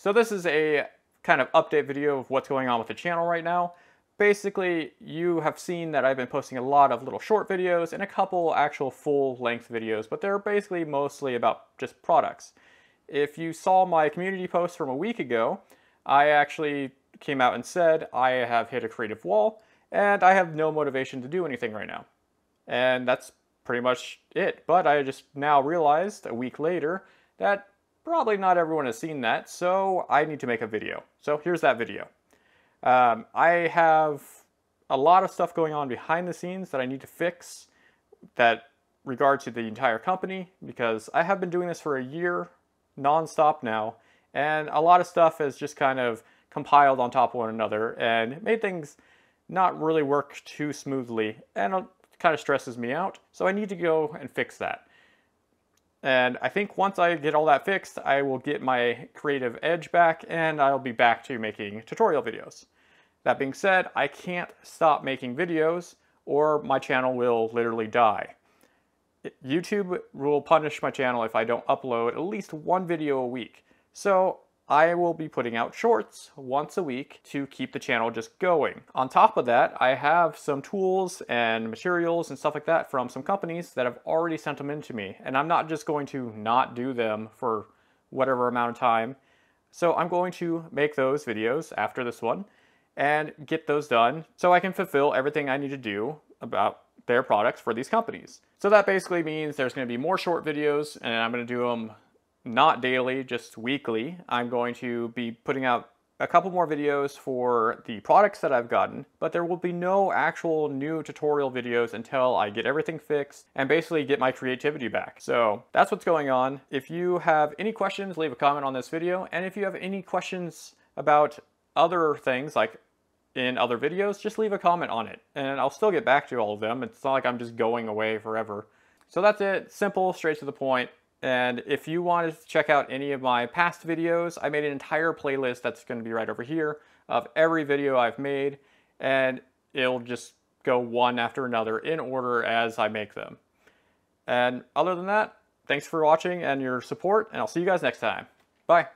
So this is a kind of update video of what's going on with the channel right now. Basically, you have seen that I've been posting a lot of little short videos and a couple actual full-length videos, but they're basically mostly about just products. If you saw my community post from a week ago, I actually came out and said I have hit a creative wall and I have no motivation to do anything right now. And that's pretty much it. But I just now realized a week later that probably not everyone has seen that, so I need to make a video. So here's that video. I have a lot of stuff going on behind the scenes that I need to fix that regard to the entire company, because I have been doing this for a year non-stop now, and a lot of stuff has just kind of compiled on top of one another and made things not really work too smoothly, and it kind of stresses me out, so I need to go and fix that. And I think once I get all that fixed, I will get my creative edge back and I'll be back to making tutorial videos. That being said, I can't stop making videos or my channel will literally die. YouTube will punish my channel if I don't upload at least one video a week. So I will be putting out shorts once a week to keep the channel just going. On top of that, I have some tools and materials and stuff like that from some companies that have already sent them in to me. And I'm not just going to not do them for whatever amount of time. So I'm going to make those videos after this one and get those done so I can fulfill everything I need to do about their products for these companies. So that basically means there's going to be more short videos, and I'm going to do them not daily, just weekly. I'm going to be putting out a couple more videos for the products that I've gotten, but there will be no actual new tutorial videos until I get everything fixed and basically get my creativity back. So that's what's going on. If you have any questions, leave a comment on this video. And if you have any questions about other things, like in other videos, just leave a comment on it and I'll still get back to all of them. It's not like I'm just going away forever. So that's it. Simple, straight to the point. And if you wanted to check out any of my past videos, I made an entire playlist that's going to be right over here of every video I've made, and it'll just go one after another in order as I make them. And other than that, thanks for watching and your support, and I'll see you guys next time. Bye.